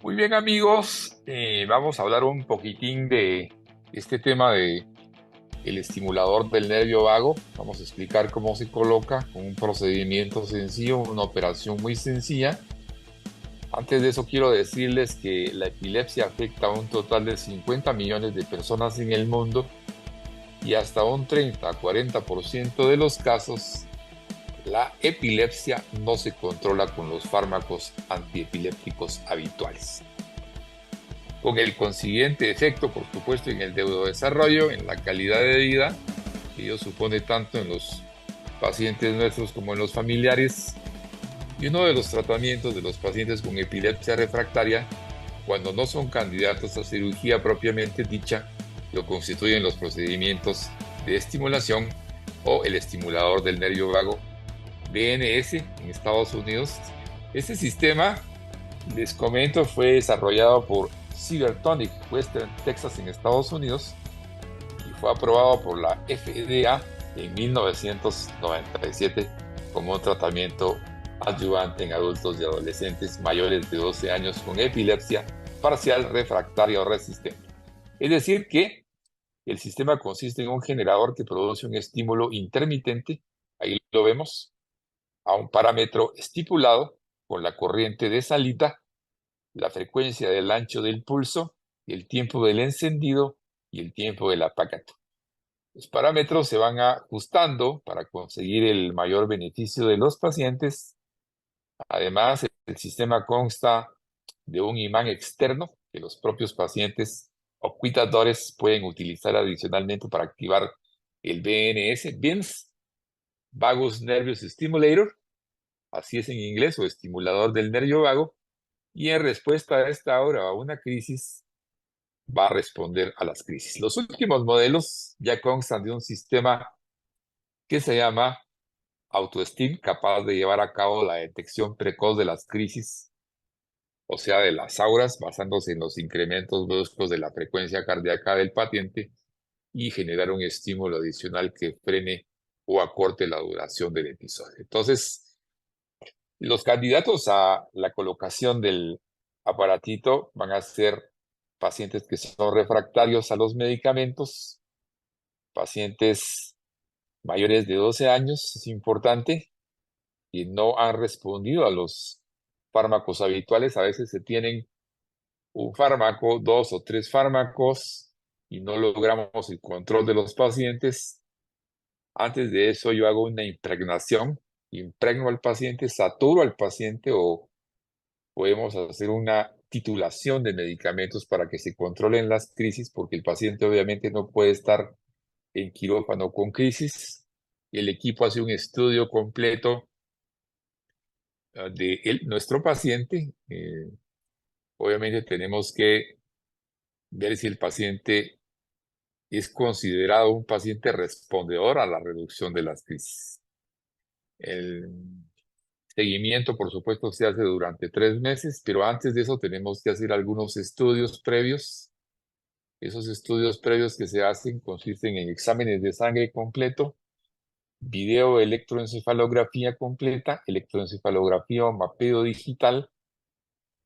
Muy bien, amigos, vamos a hablar un poquitín de este tema de el estimulador del nervio vago. Vamos a explicar cómo se coloca con un procedimiento sencillo, una operación muy sencilla. Antes de eso quiero decirles que la epilepsia afecta a un total de 50 millones de personas en el mundo y hasta un 30 a 40% de los casos la epilepsia no se controla con los fármacos antiepilépticos habituales, con el consiguiente efecto, por supuesto, en el neurodesarrollo, en la calidad de vida, que ello supone tanto en los pacientes nuestros como en los familiares. Y uno de los tratamientos de los pacientes con epilepsia refractaria, cuando no son candidatos a cirugía propiamente dicha, lo constituyen los procedimientos de estimulación o el estimulador del nervio vago, BNS, en Estados Unidos. Este sistema, les comento, fue desarrollado por Cybertonic Western Texas en Estados Unidos y fue aprobado por la FDA en 1997 como un tratamiento adyuvante en adultos y adolescentes mayores de 12 años con epilepsia parcial, refractaria o resistente. Es decir, que el sistema consiste en un generador que produce un estímulo intermitente, ahí lo vemos, a un parámetro estipulado con la corriente de salida, la frecuencia del ancho del pulso, el tiempo del encendido y el tiempo del apagado. Los parámetros se van ajustando para conseguir el mayor beneficio de los pacientes. Además, el sistema consta de un imán externo que los propios pacientes o cuidadores pueden utilizar adicionalmente para activar el BNS, BINS, Vagus Nervous Stimulator, así es en inglés, o estimulador del nervio vago, y en respuesta a esta hora a una crisis, va a responder a las crisis. Los últimos modelos ya constan de un sistema que se llama AutoStim, capaz de llevar a cabo la detección precoz de las crisis, o sea, de las auras, basándose en los incrementos bruscos de la frecuencia cardíaca del paciente y generar un estímulo adicional que frene o acorte la duración del episodio. Entonces, los candidatos a la colocación del aparatito van a ser pacientes que son refractarios a los medicamentos, pacientes mayores de 12 años, es importante, y no han respondido a los fármacos habituales. A veces se tienen un fármaco, dos o tres fármacos, y no logramos el control de los pacientes. Antes de eso yo hago una impregnación, impregno al paciente, saturo al paciente, o podemos hacer una titulación de medicamentos para que se controlen las crisis, porque el paciente obviamente no puede estar en quirófano con crisis. El equipo hace un estudio completo de nuestro paciente. Obviamente tenemos que ver si el paciente es considerado un paciente respondedor a la reducción de las crisis. El seguimiento, por supuesto, se hace durante 3 meses, pero antes de eso tenemos que hacer algunos estudios previos. Esos estudios previos que se hacen consisten en exámenes de sangre completo, video electroencefalografía completa, electroencefalografía o mapeo digital,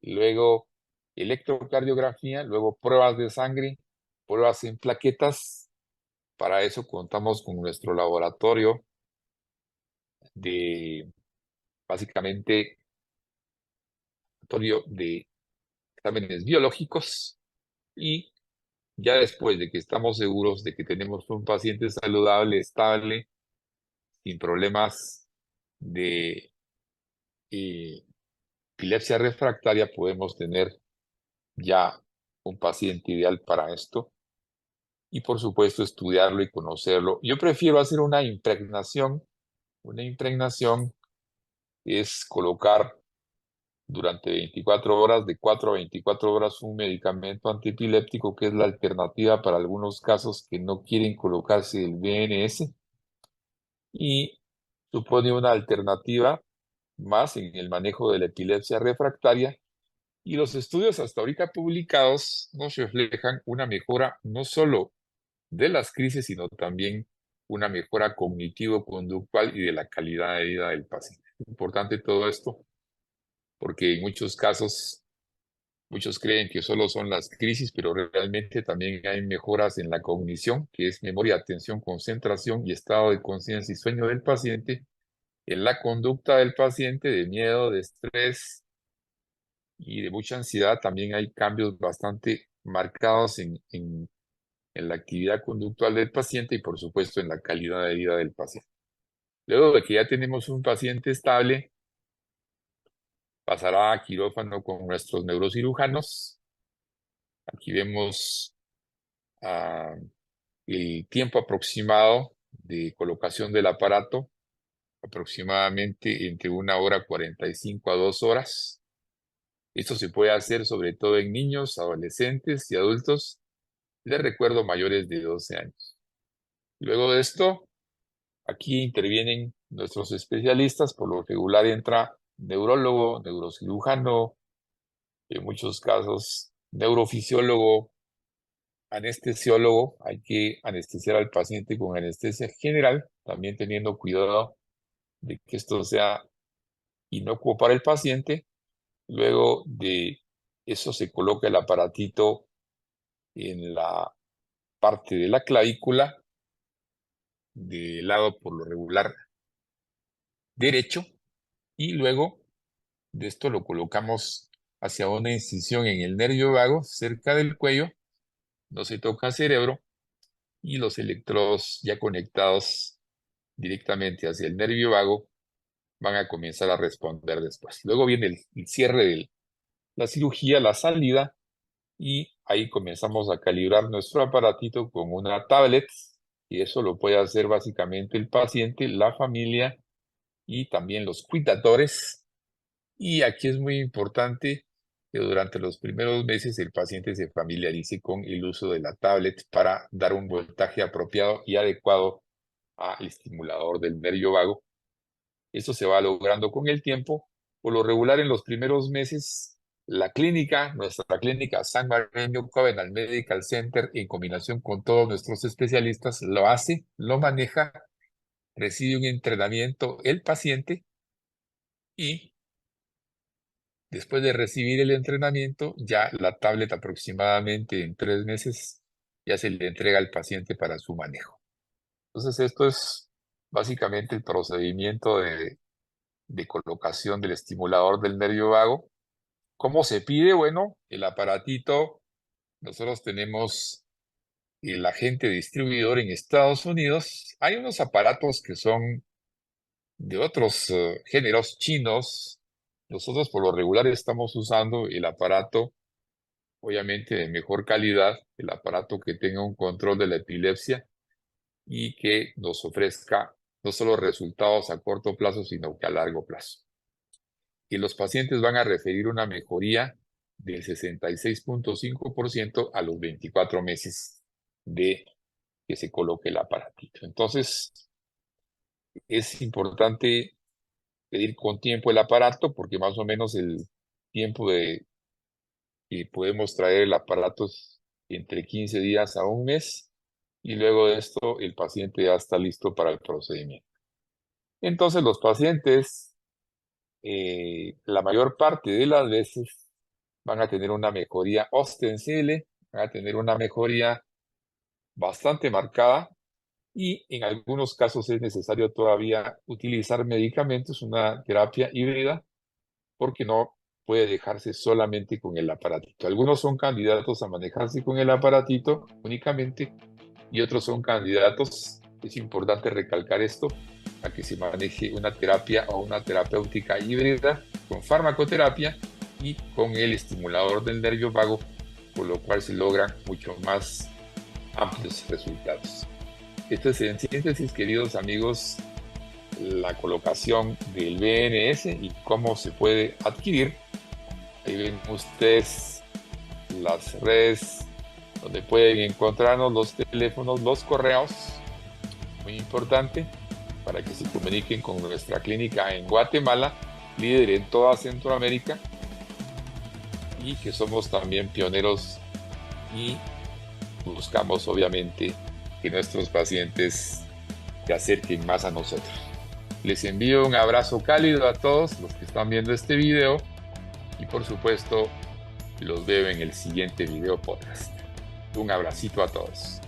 luego electrocardiografía, luego pruebas de sangre, pruebas en plaquetas. Para eso contamos con nuestro laboratorio de, básicamente, laboratorio de exámenes biológicos, y ya después de que estamos seguros de que tenemos un paciente saludable, estable, sin problemas de eh, epilepsia refractaria, podemos tener ya un paciente ideal para esto y, por supuesto, estudiarlo y conocerlo. Yo prefiero hacer una impregnación. Una impregnación es colocar durante 24 horas, de 4 a 24 horas, un medicamento antiepiléptico, que es la alternativa para algunos casos que no quieren colocarse el VNS, y supone una alternativa más en el manejo de la epilepsia refractaria. Y los estudios hasta ahorita publicados nos reflejan una mejora no solo de las crisis, sino también una mejora cognitivo-conductual y de la calidad de vida del paciente. Es importante todo esto porque en muchos casos Muchos creen que solo son las crisis, pero realmente también hay mejoras en la cognición, que es memoria, atención, concentración y estado de conciencia y sueño del paciente, en la conducta del paciente de miedo, de estrés y de mucha ansiedad. También hay cambios bastante marcados en la actividad conductual del paciente y por supuesto en la calidad de vida del paciente. Luego de que ya tenemos un paciente estable, pasará a quirófano con nuestros neurocirujanos. Aquí vemos el tiempo aproximado de colocación del aparato, aproximadamente entre 1 hora 45 a 2 horas. Esto se puede hacer sobre todo en niños, adolescentes y adultos, les recuerdo, mayores de 12 años. Luego de esto, aquí intervienen nuestros especialistas. Por lo regular entra neurólogo, neurocirujano, en muchos casos neurofisiólogo, anestesiólogo. Hay que anestesiar al paciente con anestesia general, también teniendo cuidado de que esto sea inocuo para el paciente. Luego de eso se coloca el aparatito en la parte de la clavícula, del lado por lo regular derecho, y luego de esto lo colocamos hacia una incisión en el nervio vago cerca del cuello. No se toca cerebro y los electrodos ya conectados directamente hacia el nervio vago van a comenzar a responder después. Luego viene el cierre de la cirugía, la salida, y ahí comenzamos a calibrar nuestro aparatito con una tablet, y eso lo puede hacer básicamente el paciente, la familia y también los cuidadores. Y aquí es muy importante que durante los primeros meses el paciente se familiarice con el uso de la tablet para dar un voltaje apropiado y adecuado al estimulador del nervio vago. Esto se va logrando con el tiempo. Por lo regular, en los primeros meses, nuestra clínica San Marino Covenant Medical Center, en combinación con todos nuestros especialistas, lo hace, lo maneja, recibe un entrenamiento el paciente, y después de recibir el entrenamiento, ya la tablet aproximadamente en 3 meses ya se le entrega al paciente para su manejo. Entonces, esto es básicamente el procedimiento de colocación del estimulador del nervio vago. ¿Cómo se pide? Bueno, el aparatito, nosotros tenemos el agente distribuidor en Estados Unidos. Hay unos aparatos que son de otros géneros chinos. Nosotros por lo regular estamos usando el aparato, obviamente de mejor calidad, el aparato que tenga un control de la epilepsia y que nos ofrezca no solo resultados a corto plazo, sino que a largo plazo. Y los pacientes van a referir una mejoría del 66.5% a los 24 meses de que se coloque el aparatito. Entonces, es importante pedir con tiempo el aparato, porque más o menos el tiempo de que podemos traer el aparato es entre 15 días a un mes, y luego de esto el paciente ya está listo para el procedimiento. Entonces, los pacientes, la mayor parte de las veces, van a tener una mejoría ostensible, van a tener una mejoría bastante marcada, y en algunos casos es necesario todavía utilizar medicamentos, una terapia híbrida, porque no puede dejarse solamente con el aparatito. Algunos son candidatos a manejarse con el aparatito únicamente, y otros son candidatos, es importante recalcar esto, a que se maneje una terapia o una terapéutica híbrida con farmacoterapia y con el estimulador del nervio vago, por lo cual se logran mucho más amplios resultados. Esto es, en síntesis, queridos amigos, la colocación del BNS y cómo se puede adquirir. Ahí ven ustedes las redes donde pueden encontrarnos, los teléfonos, los correos, muy importante, para que se comuniquen con nuestra clínica en Guatemala, líder en toda Centroamérica, y que somos también pioneros y buscamos obviamente que nuestros pacientes se acerquen más a nosotros. Les envío un abrazo cálido a todos los que están viendo este video, y por supuesto Los veo en el siguiente video podcast. Un abracito a todos.